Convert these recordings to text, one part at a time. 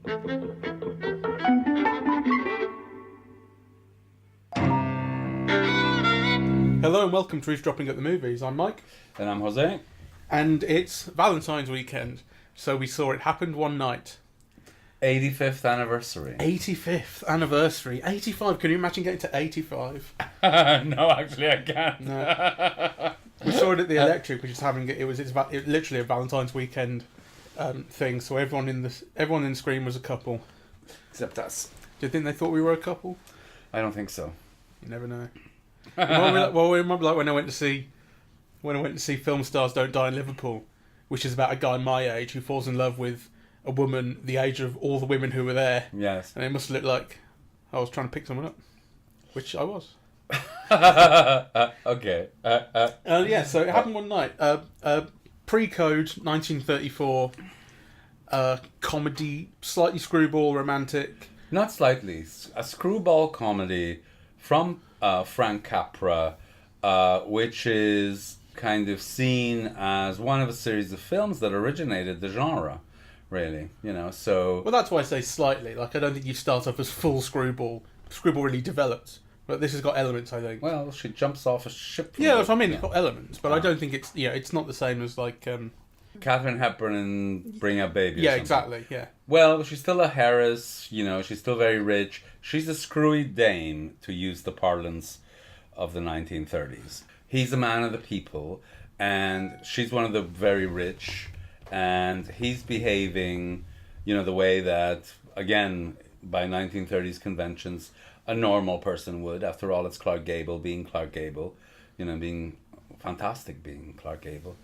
Hello and welcome to Eavesdropping at the Movies. I'm Mike. And I'm José. And it's Valentine's weekend, so we saw It Happened One Night. 85th anniversary. 85th anniversary. 85. Can you imagine getting to 85? No, actually I can't. No. We saw it at the Electric, which is it's literally a Valentine's weekend thing. So everyone in the screen was a couple. Except us. Do you think they thought we were a couple? I don't think so. You never know. It might be like when I went to see Film Stars Don't Die in Liverpool, which is about a guy my age who falls in love with a woman the age of all the women who were there. Yes. And it must look like I was trying to pick someone up, which I was. Okay. Yeah, so It Happened One Night. Pre-code, 1934. Comedy, slightly screwball, romantic. Not slightly. A screwball comedy from Frank Capra, which is kind of seen as one of a series of films that originated the genre, really. So... Well, that's why I say slightly. Like, I don't think you start off as full screwball. Screwball really developed. But this has got elements, I think. Well, she jumps off a ship. Yeah, that's what I mean. It's got elements, but I don't think it's... Yeah, it's not the same as, like... Catherine Hepburn and Bring Up Baby. Yeah, exactly, yeah. Well, she's still a Harris, she's still very rich. She's a screwy dame, to use the parlance of the 1930s. He's a man of the people, and she's one of the very rich, and he's behaving, the way that, again, by 1930s conventions, a normal person would. After all, it's Clark Gable being Clark Gable, being fantastic being Clark Gable.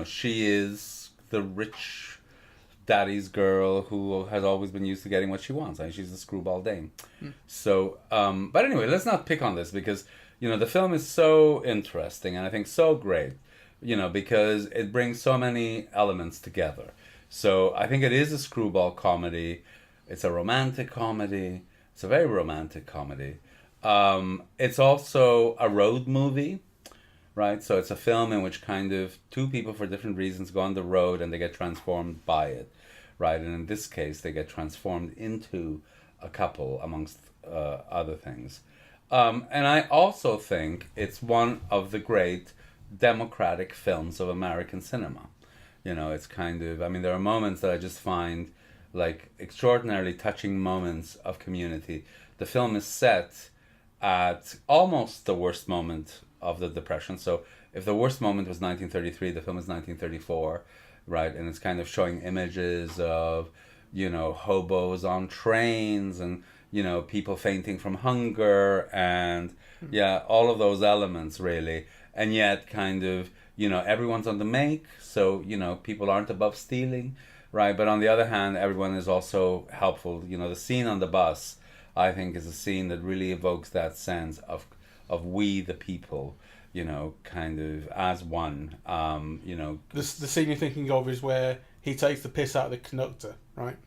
She is the rich daddy's girl who has always been used to getting what she wants. I mean, she's a screwball dame. So, but anyway, let's not pick on this because, the film is so interesting and I think so great, because it brings so many elements together. So I think it is a screwball comedy. It's a romantic comedy. It's a very romantic comedy. It's also a road movie. Right, so it's a film in which kind of two people for different reasons go on the road and they get transformed by it, right? And in this case, they get transformed into a couple, amongst other things. And I also think it's one of the great democratic films of American cinema. It's kind of, there are moments that I just find like extraordinarily touching moments of community. The film is set at almost the worst moment of the Depression. So if the worst moment was 1933, the film is 1934, right? And it's kind of showing images of, hobos on trains and, people fainting from hunger and, all of those elements, really. And yet kind of, everyone's on the make, so, people aren't above stealing, right? But on the other hand, everyone is also helpful. The scene on the bus, I think, is a scene that really evokes that sense of we the people, kind of as one, The scene you're thinking of is where he takes the piss out of the conductor, right?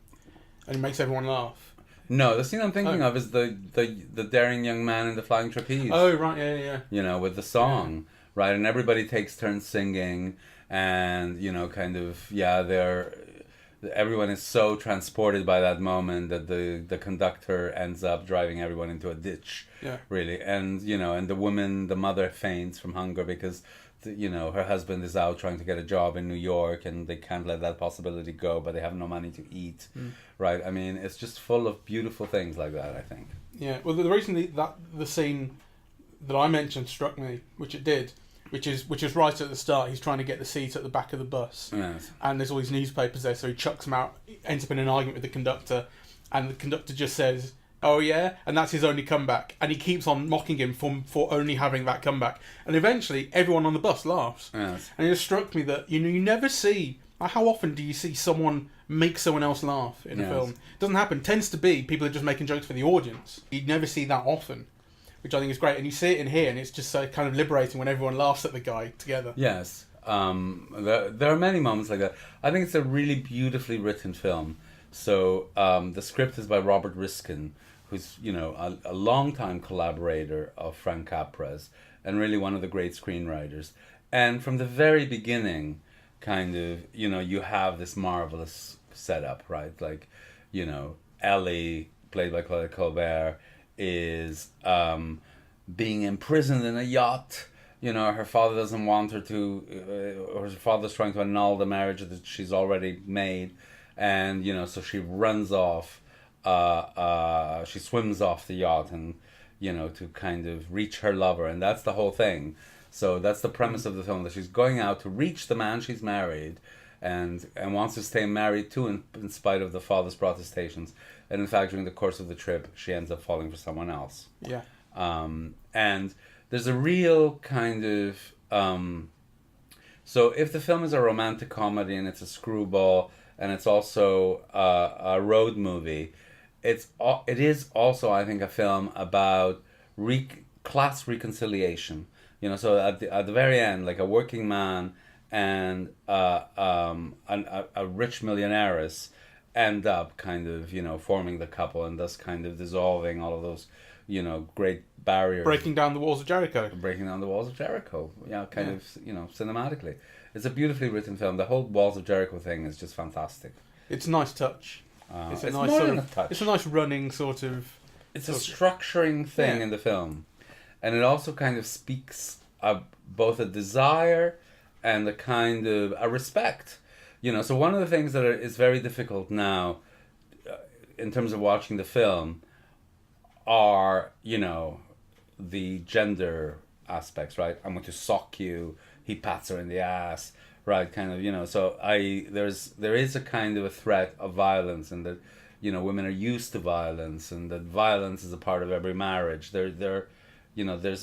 And he makes everyone laugh. No, the scene I'm thinking of is the daring young man in the flying trapeze. Oh, right, yeah. With the song, right? And everybody takes turns singing and, everyone is so transported by that moment that the conductor ends up driving everyone into a ditch. Yeah. Really. And, and the mother faints from hunger because, her husband is out trying to get a job in New York and they can't let that possibility go, but they have no money to eat. Right? It's just full of beautiful things like that, I think. Yeah. Well, the reason the scene that I mentioned struck me, which it did, which is right at the start. He's trying to get the seat at the back of the bus. Yes. And there's all these newspapers there, so he chucks them out, ends up in an argument with the conductor, and the conductor just says, "Oh yeah," and that's his only comeback. And he keeps on mocking him for only having that comeback. And eventually, everyone on the bus laughs. Yes. And it just struck me that you never see. How often do you see someone make someone else laugh in a film? It doesn't happen. It tends to be people are just making jokes for the audience. You never see that often, which I think is great. And you see it in here, and it's just so kind of liberating when everyone laughs at the guy together. Yes. There are many moments like that. I think it's a really beautifully written film. So the script is by Robert Riskin, who's a long-time collaborator of Frank Capra's and really one of the great screenwriters. And from the very beginning, kind of, you have this marvelous setup, right? Like, Ellie, played by Claudette Colbert, is being imprisoned in a yacht. Her father doesn't want her to, or her father's trying to annul the marriage that she's already made. And, so she runs off, she swims off the yacht and, to kind of reach her lover. And that's the whole thing. So that's the premise of the film, that she's going out to reach the man she's married and wants to stay married too in spite of the father's protestations. And in fact, during the course of the trip, she ends up falling for someone else. Yeah. And there's a real kind of... so if the film is a romantic comedy and it's a screwball and it's also a road movie, it is also, I think, a film about class reconciliation. So at the very end, like a working man and a rich millionaires end up kind of, forming the couple, and thus kind of dissolving all of those, great barriers. Breaking down the walls of Jericho. Yeah, kind of, cinematically. It's a beautifully written film. The whole Walls of Jericho thing is just fantastic. It's a nice touch. It's a nice sort of touch. It's a nice running sort of... It's a structuring thing in the film. And it also kind of speaks of both a desire and a kind of a respect. So one of the things that is very difficult now in terms of watching the film are, the gender aspects, right? I'm going to sock you. He pats her in the ass, right? Kind of, so there is a kind of a threat of violence, and that, women are used to violence, and that violence is a part of every marriage. There's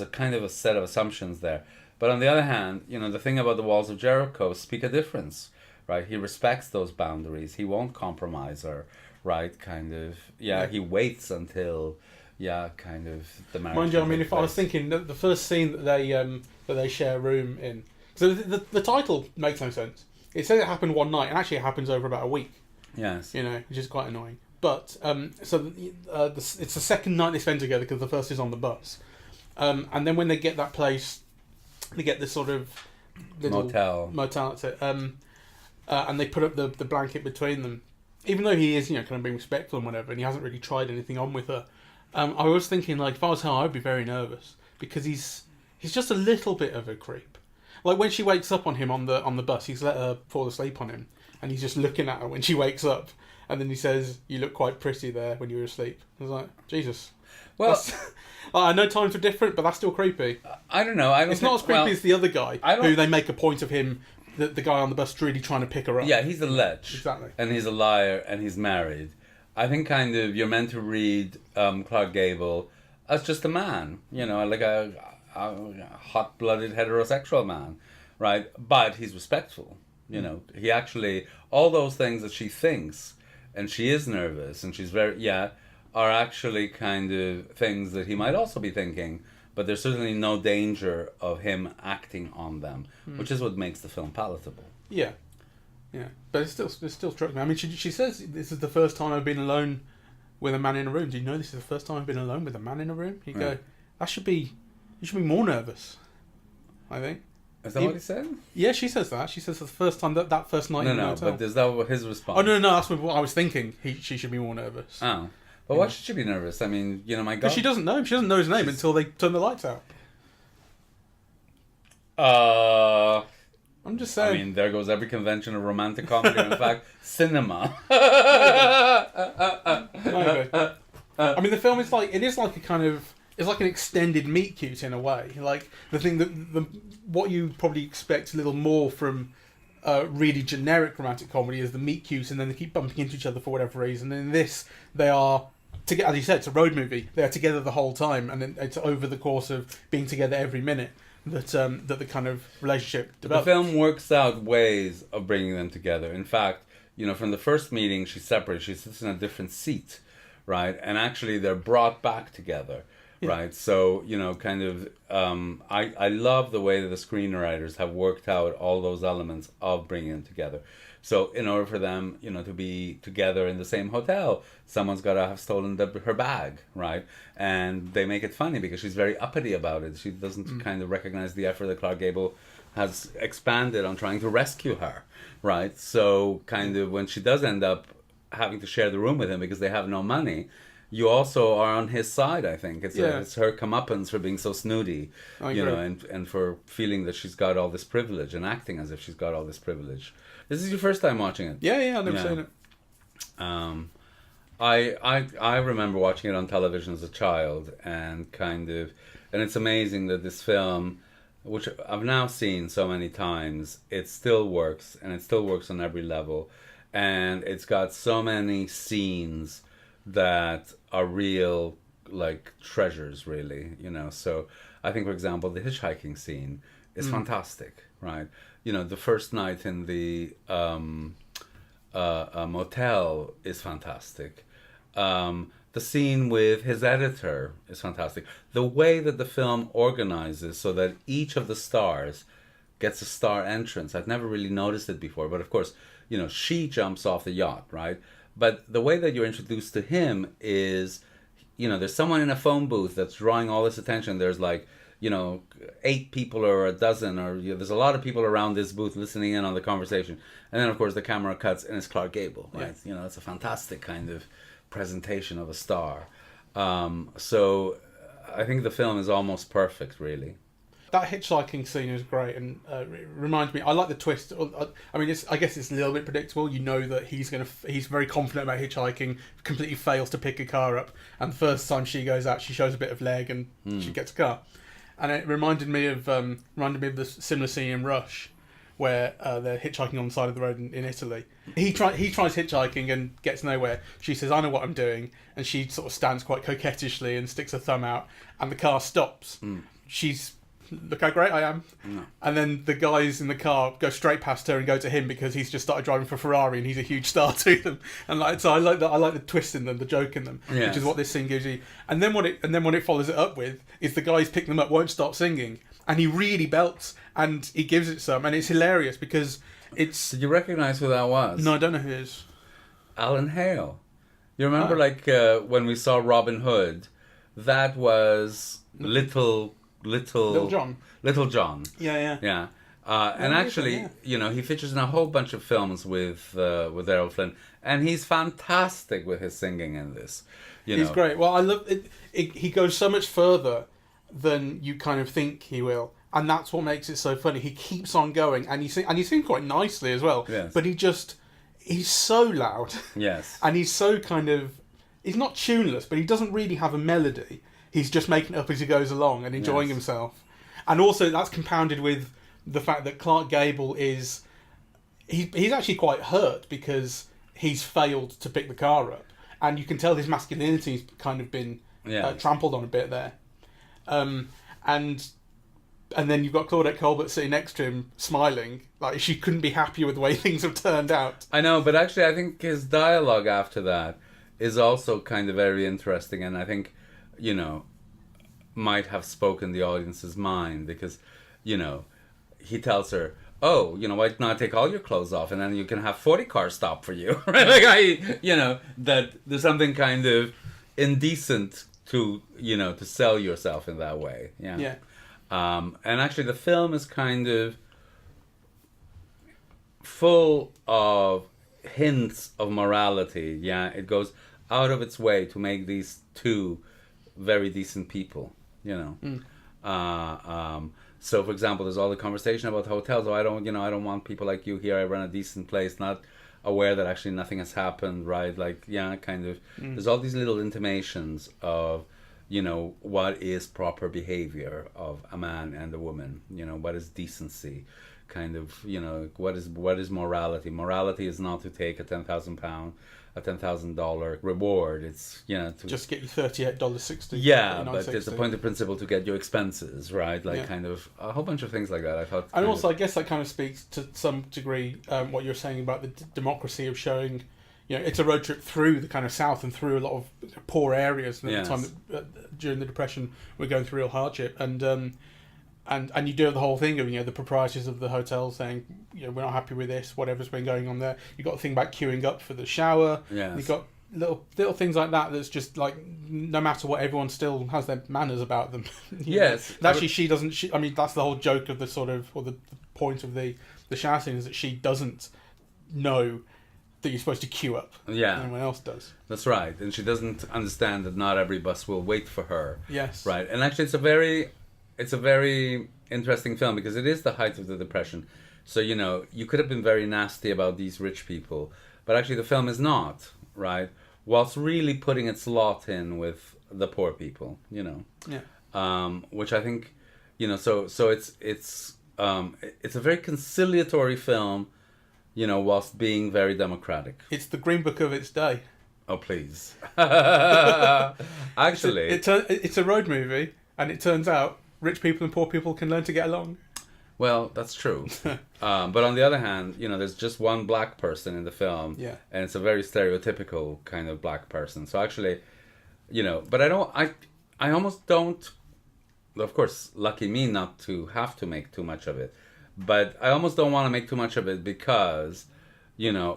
a kind of a set of assumptions there. But on the other hand, the thing about the Walls of Jericho speak a difference, right? He respects those boundaries. He won't compromise her, right? Kind of, he waits until, kind of the marriage. Mind you, I mean, if I was thinking the first scene that they share a room in, so the title makes no sense. It says it happened one night, and actually it happens over about a week. Yes. Which is quite annoying. But it's the second night they spend together, because the first is on the bus. And then when they get that place, they get this sort of little motel, that's it. And they put up the blanket between them. Even though he is, kind of being respectful and whatever, and he hasn't really tried anything on with her. I was thinking, like, if I was her, I would be very nervous, because he's just a little bit of a creep. Like when she wakes up on him on the bus, he's let her fall asleep on him, and he's just looking at her when she wakes up, and then he says, "You look quite pretty there when you were asleep." I was like, Jesus. Well, I know times are different, but that's still creepy. I don't know. It's not as creepy as the other guy, who they make a point of him, the guy on the bus really trying to pick her up. Yeah, he's a lech. Exactly. And he's a liar, and he's married. I think kind of you're meant to read Clark Gable as just a man, like a hot-blooded heterosexual man, right? But he's respectful. He actually, all those things that she thinks, and she is nervous, and she's very, are actually kind of things that he might also be thinking, but there's certainly no danger of him acting on them, which is what makes the film palatable. Yeah. But it still struck me. I mean, she says, "This is the first time I've been alone with a man in a room. Do you know this is the first time I've been alone with a man in a room?" You go, you should be more nervous, I think. Is that what he said? Yeah, she says that. She says the first time that first night in the hotel. But is that his response? Oh, no, that's what I was thinking. She should be more nervous. Oh. But why should she be nervous? I mean, my God. Because she doesn't know him. She doesn't know his name until they turn the lights out. I'm just saying. I mean, there goes every convention of romantic comedy. In fact, cinema. Maybe. I mean, the film is like a kind of, it's like an extended meet cute in a way. Like the thing what you probably expect a little more from really generic romantic comedy is the meet cute, and then they keep bumping into each other for whatever reason. And in this, they are together. As you said, it's a road movie. They are together the whole time, and then it's over the course of being together every minute that the kind of relationship develops. The film works out ways of bringing them together. In fact, from the first meeting, she's separated. She sits in a different seat, right? And actually, they're brought back together. Yeah. Right, so kind of, I love the way that the screenwriters have worked out all those elements of bringing them together. So in order for them, to be together in the same hotel, someone's got to have stolen her bag, right? And they make it funny because she's very uppity about it. She doesn't kind of recognize the effort that Clark Gable has expanded on trying to rescue her, right? So kind of when she does end up having to share the room with him because they have no money, you also are on his side, I think. It's her comeuppance for being so snooty, and for feeling that she's got all this privilege and acting as if she's got all this privilege. This is your first time watching it? Yeah, I've never seen it. I remember watching it on television as a child, and it's amazing that this film, which I've now seen so many times, it still works, and it still works on every level, and it's got so many scenes that are real, like, treasures, really, so I think, for example, the hitchhiking scene is fantastic, right? The first night in the motel is fantastic. The scene with his editor is fantastic. The way that the film organizes so that each of the stars gets a star entrance, I've never really noticed it before, but of course, she jumps off the yacht, right? But the way that you're introduced to him is, there's someone in a phone booth that's drawing all this attention. There's 8 people or a dozen, or there's a lot of people around this booth listening in on the conversation. And then, of course, the camera cuts and it's Clark Gable, right? Yeah. It's a fantastic kind of presentation of a star. So I think the film is almost perfect, really. That hitchhiking scene is great, and it reminds me. I like the twist. I mean, I guess it's a little bit predictable. That he's very confident about hitchhiking. Completely fails to pick a car up, and the first time she goes out, she shows a bit of leg, and she gets a car. And it reminded me of the similar scene in Rush, where they're hitchhiking on the side of the road in Italy. He tries hitchhiking and gets nowhere. She says, "I know what I'm doing," and she sort of stands quite coquettishly and sticks her thumb out, and the car stops. She's, "Look how great I am." No. And then the guys in the car go straight past her and go to him because he's just started driving for Ferrari and he's a huge star to them. And so I like that. I like the twist in them, the joke in them, which is what this scene gives you. And then what it follows it up with is the guys picking them up won't stop singing, and he really belts and he gives it some, and it's hilarious because it's. Did you recognise who that was? No, I don't know who it is. Alan Hale. You remember, when we saw Robin Hood, that was Little John. Yeah. And actually, he features in a whole bunch of films with Errol Flynn, and he's fantastic with his singing in this. He's great. Well, I love it. He goes so much further than you kind of think he will, and that's what makes it so funny. He keeps on going, and he sings quite nicely as well. Yes. But he's so loud. Yes. And he's so he's not tuneless, but he doesn't really have a melody. He's just making it up as he goes along and enjoying himself. And also that's compounded with the fact that Clark Gable he's actually quite hurt because he's failed to pick the car up. And you can tell his masculinity's kind of been trampled on a bit there. And then you've got Claudette Colbert sitting next to him smiling, like she couldn't be happier with the way things have turned out. I know, but actually I think his dialogue after that is also kind of very interesting, and I think might have spoken the audience's mind because, he tells her, "Oh, why not take all your clothes off and then you can have 40 cars stop for you," right? That there's something kind of indecent to sell yourself in that way. Yeah. Yeah. And actually, the film is kind of full of hints of morality. Yeah, it goes out of its way to make these two very decent people, So, for example, there's all the conversation about hotels. Oh, I don't want people like you here. I run a decent place, not aware that actually nothing has happened, right? There's all these little intimations of, what is proper behavior of a man and a woman. What is decency? What is morality? Morality is not to take a $10,000 reward. It's to just get you $38.60. Yeah, but it's a point of principle to get your expenses right. Kind of a whole bunch of things like that. I thought, and also I guess that kind of speaks to some degree what you're saying about the democracy of showing. It's a road trip through the kind of South and through a lot of poor areas. And at the time during the Depression, we're going through real hardship, and you do the whole thing of the proprietors of the hotel saying we're not happy with this, whatever's been going on there. You got the thing about queuing up for the shower. Yes. You got little things like that. That's just like no matter what, everyone still has their manners about them. Yes. Actually, she doesn't. I mean, that's the whole joke of the sort of or the point of the shower scene, is that she doesn't know that you're supposed to queue up. Yeah. Everyone else does. That's right. And she doesn't understand that not every bus will wait for her. Yes. Right. And actually it's a very interesting film because it is the height of the Depression. So, you could have been very nasty about these rich people, but actually the film is not, right? Whilst really putting its lot in with the poor people, Yeah. Which I think, so it's a very conciliatory film, whilst being very democratic. It's the Green Book of its day. Oh, please. Actually... It's a road movie, and it turns out rich people and poor people can learn to get along. Well, that's true. But on the other hand, there's just one black person in the film. Yeah. And it's a very stereotypical kind of black person. So actually, but I almost don't... Of course, lucky me not to have to make too much of it. But I almost don't want to make too much of it because,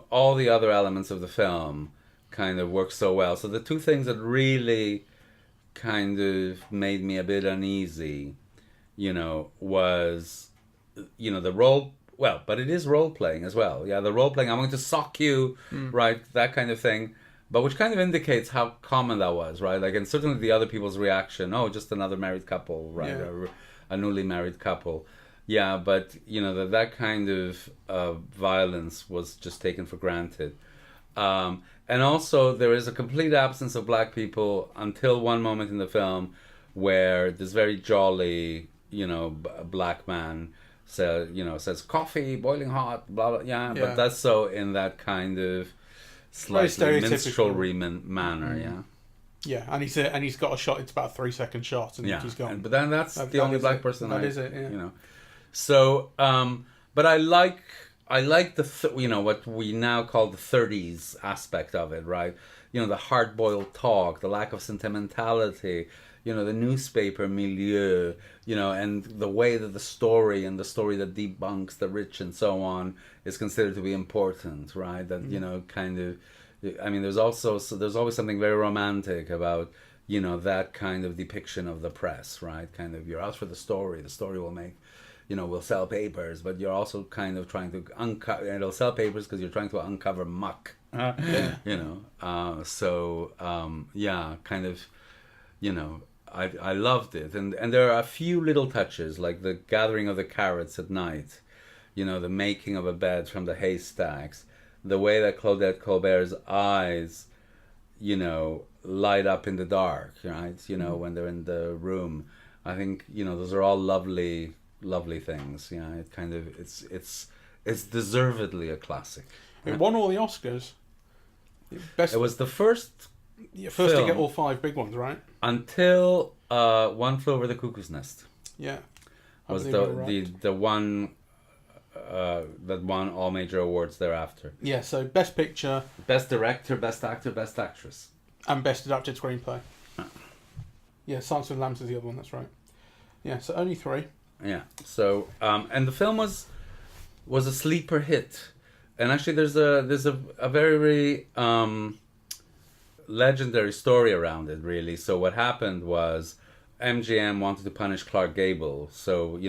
all the other elements of the film kind of work so well. So the two things that really kind of made me a bit uneasy, was, the role... Well, but it is role-playing as well. Yeah, the role-playing, I'm going to sock you, right, that kind of thing. But which kind of indicates how common that was, right? Like, and certainly the other people's reaction, oh, just another married couple, right? Yeah. Or a newly married couple. Yeah, but, that kind of violence was just taken for granted. And also, there is a complete absence of black people until one moment in the film where this very jolly, black man says, coffee, boiling hot, blah, blah, yeah. But that's so in that kind of slightly minstrelry manner, yeah. Yeah, and he's got a shot. It's about a 3-second shot, and he's gone. But then that's the only black person. That is it. Yeah. So, but I like the what we now call the 30s aspect of it, right? The hard-boiled talk, the lack of sentimentality, the newspaper milieu, and the way that the story that debunks the rich and so on is considered to be important, right? That, kind of, I mean, there's always something very romantic about, that kind of depiction of the press, right? Kind of, you're out for the story will make, will sell papers, but you're also kind of trying to uncover, it'll sell papers because you're trying to uncover muck, kind of, I loved it. And there are a few little touches, like the gathering of the carrots at night, the making of a bed from the haystacks, the way that Claudette Colbert's eyes, light up in the dark, right? When they're in the room. I think, those are all lovely things. Yeah, it kind of, it's deservedly a classic. It won all the Oscars. It was the first to get all 5 big ones, right? Until One Flew Over the Cuckoo's Nest. Yeah. Was the one that won all major awards thereafter. Yeah, so Best Picture, Best Director, Best Actor, Best Actress. And Best Adapted Screenplay. Yeah, Silence of the Lambs is the other one, that's right. Yeah, so only 3. Yeah, so, and the film was a sleeper hit. And actually there's a very legendary story around it, really. So what happened was MGM wanted to punish Clark Gable. So,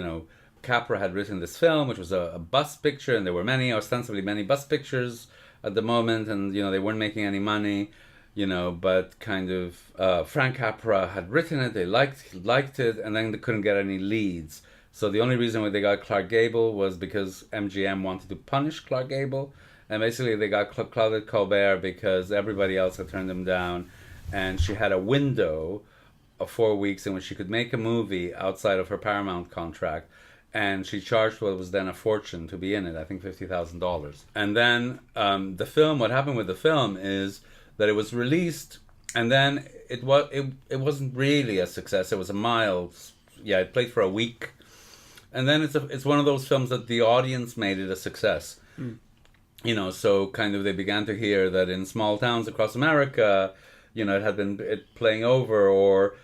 Capra had written this film, which was a bus picture, and there were ostensibly many bus pictures at the moment, and, they weren't making any money, but kind of, Frank Capra had written it, they liked it, and then they couldn't get any leads. So the only reason why they got Clark Gable was because MGM wanted to punish Clark Gable, and basically they got Claudette Colbert because everybody else had turned them down, and she had a window of 4 weeks in which she could make a movie outside of her Paramount contract, and she charged what was then a fortune to be in it, I think $50,000. And then what happened with the film is that it was released, and then it wasn't really a success. It was a mild, it played for a week. And then it's one of those films that the audience made it a success. So kind of they began to hear that in small towns across America, it had been playing over, or,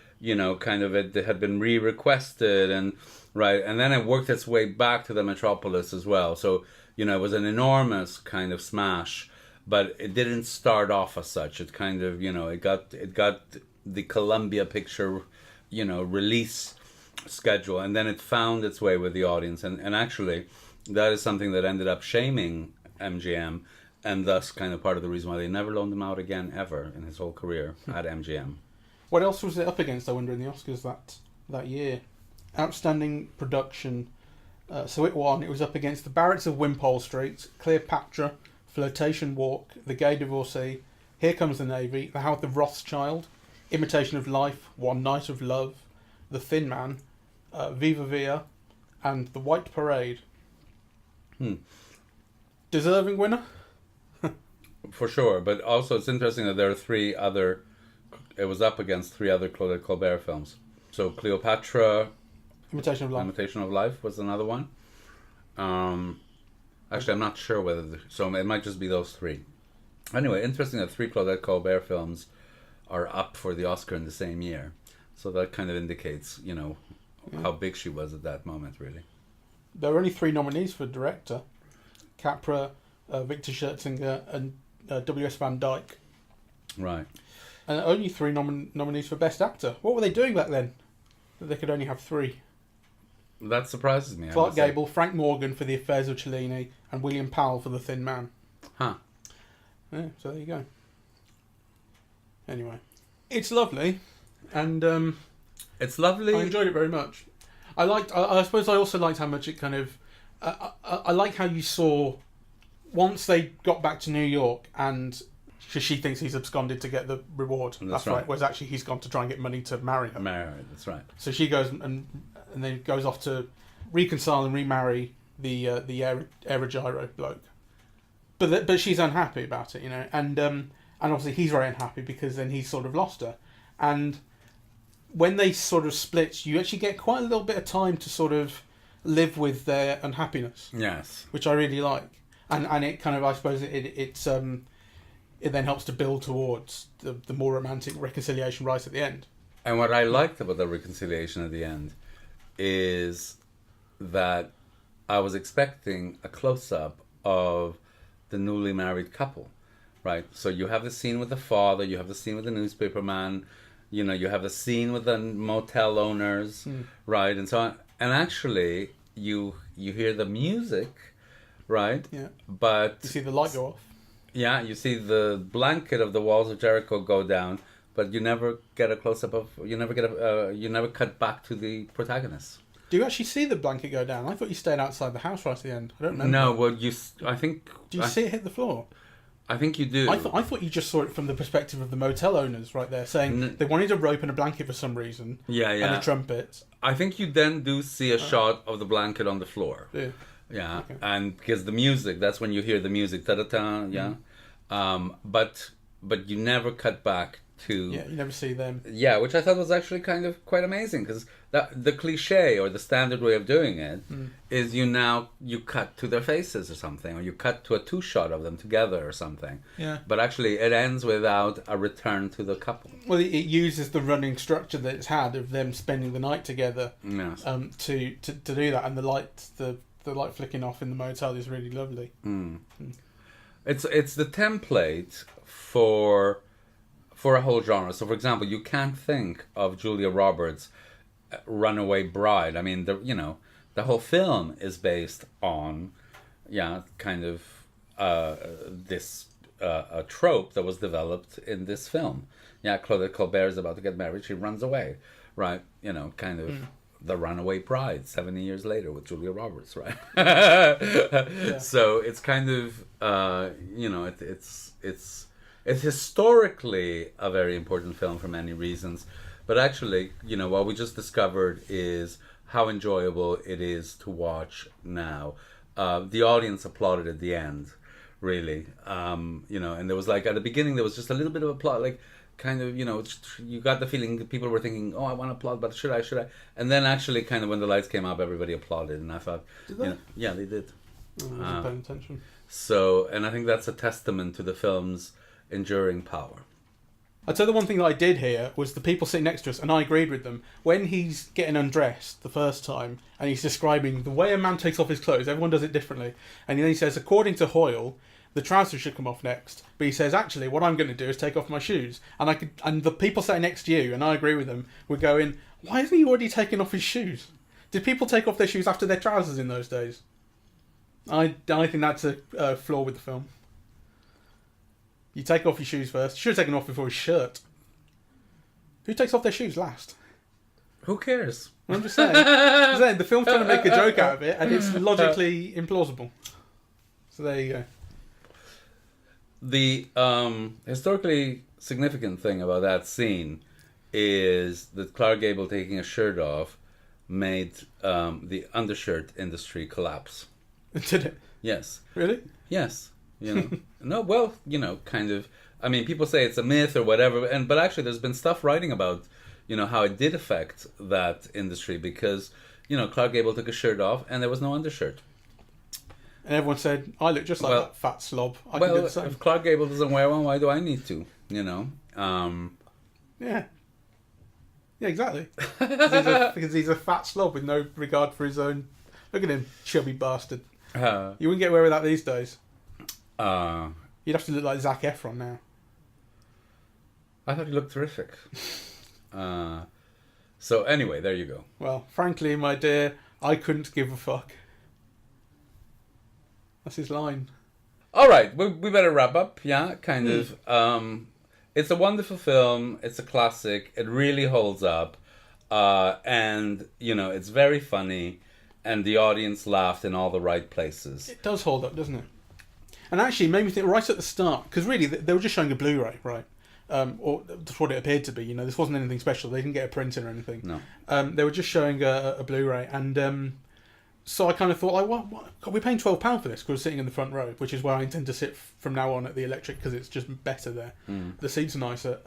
kind of it had been re-requested, and right. And then it worked its way back to the metropolis as well. So, it was an enormous kind of smash, but it didn't start off as such. It kind of, it got the Columbia Picture, release schedule, and then it found its way with the audience, and actually that is something that ended up shaming MGM, and thus kind of part of the reason why they never loaned him out again ever in his whole career at MGM. What else was it up against, I wonder, in the Oscars that year? Outstanding production. So it won. It was up against The Barretts of Wimpole Street, Cleopatra, Flirtation Walk, The Gay Divorcee, Here Comes the Navy, The House of Rothschild, Imitation of Life, One Night of Love, The Thin Man, Viva Via, and The White Parade. Deserving winner? For sure, but also it's interesting that there are it was up against 3 other Claudette Colbert films. So Cleopatra, Imitation of Life was another one. Actually, I'm not sure so it might just be those 3. Anyway, interesting that 3 Claudette Colbert films are up for the Oscar in the same year. So that kind of indicates, how big she was at that moment, really. There were only 3 nominees for director. Capra, Victor Scherzinger, and W.S. Van Dyke. Right. And only 3 nominees for Best Actor. What were they doing back then that they could only have 3? That surprises me. Clark Gable, Frank Morgan for The Affairs of Cellini, and William Powell for The Thin Man. Huh. Yeah, so there you go. Anyway, it's lovely, and it's lovely. I enjoyed it very much. I suppose I also liked how much it kind of. I like how you saw once they got back to New York, and she thinks he's absconded to get the reward. That's right. Whereas actually he's gone to try and get money to marry her. That's right. So she goes and then goes off to reconcile and remarry the Aerogyro bloke. But she's unhappy about it, and obviously he's very unhappy because then he's sort of lost her. And when they sort of split, you actually get quite a little bit of time to sort of live with their unhappiness. Yes. Which I really like. And it kind of, I suppose, it then helps to build towards the more romantic reconciliation right at the end. And what I liked about the reconciliation at the end is that I was expecting a close-up of the newly married couple, right? So you have the scene with the father, you have the scene with the newspaper man, you have the scene with the motel owners, right? And so on. And actually, you hear the music, right? Yeah. But you see the light go off. Yeah, you see the blanket of the walls of Jericho go down, but you never get a close-up of. You never cut back to the protagonist. Do you actually see the blanket go down? I thought you stayed outside the house right at the end. I don't remember. No, well, I think. Do you see it hit the floor? I think you do. I thought you just saw it from the perspective of the motel owners right there, saying they wanted a rope and a blanket for some reason. Yeah. And a trumpet. I think you then do see a shot of the blanket on the floor. Yeah. Yeah, okay. And because the music, that's when you hear the music, ta-da-ta, yeah. But you never cut back to... Yeah, you never see them. Yeah, which I thought was actually kind of quite amazing, because the cliche, or the standard way of doing it, is you cut to their faces or something, or you cut to a 2-shot of them together or something. Yeah. But actually, it ends without a return to the couple. Well, it uses the running structure that it's had of them spending the night together Yes. to do that, and the light flicking off in the motel is really lovely. It's the template for a whole genre. So, for example, you can't think of Julia Roberts' Runaway Bride. I mean, the whole film is based on, kind of this a trope that was developed in this film. Yeah, Claudette Colbert is about to get married. She runs away, right? Kind of. The Runaway Bride 70 years later with Julia Roberts, right? Yeah. So it's kind of it's historically a very important film for many reasons, but actually what we just discovered is how enjoyable it is to watch now. The audience applauded at the end, really, and there was at the beginning there was just a little bit of applause, kind of, you got the feeling that people were thinking, oh, I want to applaud, but should I? And then actually, kind of when the lights came up, everybody applauded, and I thought, did they? Yeah, they did. I wasn't paying attention. So, and I think that's a testament to the film's enduring power. I'd say the one thing that I did hear was the people sitting next to us, and I agreed with them, when he's getting undressed the first time, and he's describing the way a man takes off his clothes, everyone does it differently, and then he says, according to Hoyle, the trousers should come off next. But he says, actually, what I'm going to do is take off my shoes. And the people sitting next to you, and I agree with them, were going, why isn't he already taking off his shoes? Did people take off their shoes after their trousers in those days? I think that's a flaw with the film. You take off your shoes first. You should have taken off before his shirt. Who takes off their shoes last? Who cares? I'm just saying. The film's trying to make a joke out of it, and it's logically implausible. So there you go. The historically significant thing about that scene is that Clark Gable taking a shirt off made the undershirt industry collapse. Did it? Yes. Really? Yes. No, well, kind of. I mean, people say it's a myth or whatever, but actually there's been stuff writing about, how it did affect that industry because, Clark Gable took his shirt off and there was no undershirt. And everyone said, I look just like that fat slob. I can do the same. If Clark Gable doesn't wear one, why do I need to? Yeah. Yeah, exactly. Because he's a fat slob with no regard for his own... Look at him, chubby bastard. You wouldn't get away with that these days. You'd have to look like Zac Efron now. I thought he looked terrific. So anyway, there you go. Well, frankly, my dear, I couldn't give a fuck. That's his line. All right, we better wrap up. Yeah, kind of. It's a wonderful film. It's a classic. It really holds up. And, it's very funny. And the audience laughed in all the right places. It does hold up, doesn't it? And actually, it made me think right at the start, because really, they were just showing a Blu-ray, right? Or that's what it appeared to be. This wasn't anything special. They didn't get a printing or anything. No. They were just showing a Blu-ray. And so I kind of thought, like, what? God, we're paying £12 for this because we're sitting in the front row, which is where I intend to sit from now on at the Electric because it's just better there. The seats are nicer.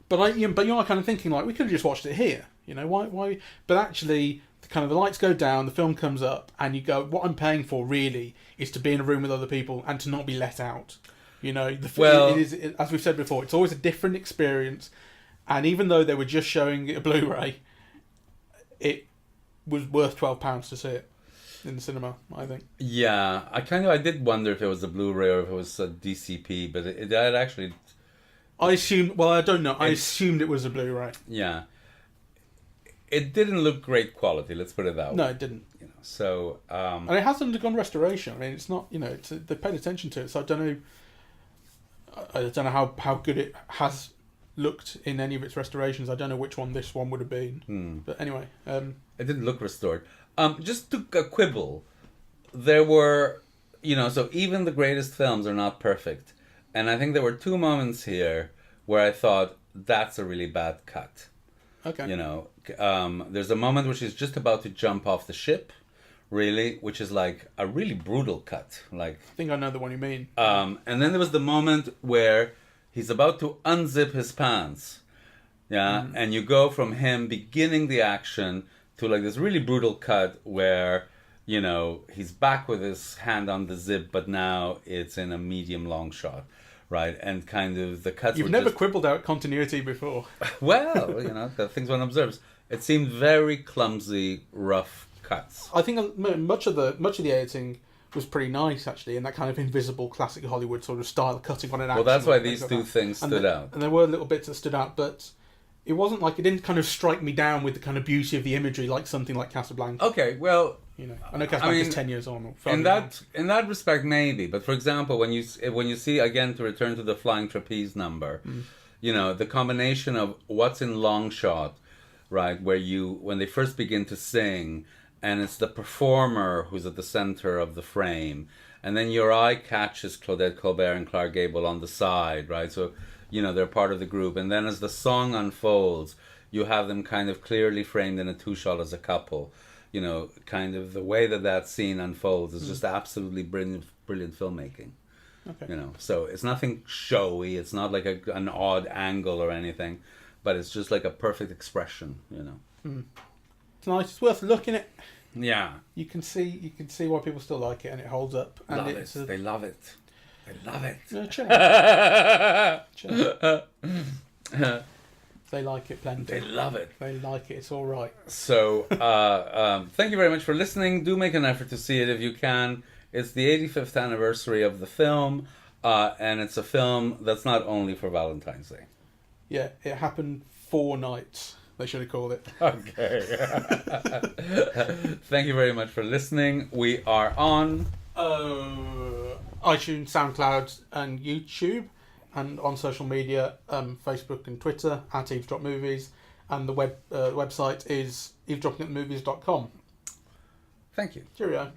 But I kind of thinking, like, we could have just watched it here. Why? But actually... kind of the lights go down, the film comes up, and you go, what I'm paying for really is to be in a room with other people and to not be let out. It is, as we've said before, it's always a different experience. And even though they were just showing a Blu-ray, it was worth £12 to see it in the cinema, I think. Yeah, I did wonder if it was a Blu-ray or if it was a DCP, but it actually... I don't know. I assumed it was a Blu-ray. Yeah. It didn't look great quality, let's put it that way. No, it didn't. So, and it has undergone restoration. I mean, it's not, they paid attention to it, so I don't know how good it has looked in any of its restorations. I don't know which one this one would have been. But anyway. It didn't look restored. Just to quibble, there were, so even the greatest films are not perfect. And I think there were two moments here where I thought, that's a really bad cut. Okay. There's a moment where she's just about to jump off the ship, really, which is like a really brutal cut. Like, I think I know the one you mean. And then there was the moment where he's about to unzip his pants. Yeah, and you go from him beginning the action to like this really brutal cut where, he's back with his hand on the zip, but now it's in a medium long shot. Right, and kind of the cuts. You've never quibbled out continuity before. Well, the things one observes. It seemed very clumsy, rough cuts. I think much of the editing was pretty nice, actually, in that kind of invisible classic Hollywood sort of style, cutting on an action. Well, that's why these two things stood out. And there were little bits that stood out, but it wasn't like, it didn't kind of strike me down with the kind of beauty of the imagery like something like Casablanca. Okay, well... I know Casablanca's 10 years on. In that respect, maybe. But for example, when you see, again, to return to the flying trapeze number, the combination of what's in long shot, right, when they first begin to sing, and it's the performer who's at the center of the frame, and then your eye catches Claudette, Colbert, and Clark Gable on the side, right? So, they're part of the group. And then as the song unfolds, you have them kind of clearly framed in a two-shot as a couple. Kind of the way that scene unfolds is just absolutely brilliant filmmaking. Okay. So it's nothing showy. It's not like an odd angle or anything, but it's just like a perfect expression. It's nice. It's worth looking at. Yeah. You can see why people still like it, and it holds up. And They love it. They love it. Chill. They like it plenty. They love it. They like it. It's all right. So, thank you very much for listening. Do make an effort to see it if you can. It's the 85th anniversary of the film, and it's a film that's not only for Valentine's Day. Yeah, it happened 4 nights. They should have called it. Okay. Thank you very much for listening. We are on iTunes, SoundCloud, and YouTube, and on social media, Facebook and Twitter at Eavesdrop Movies, and the website is eavesdroppingatthemovies.com. Thank you. Cheerio.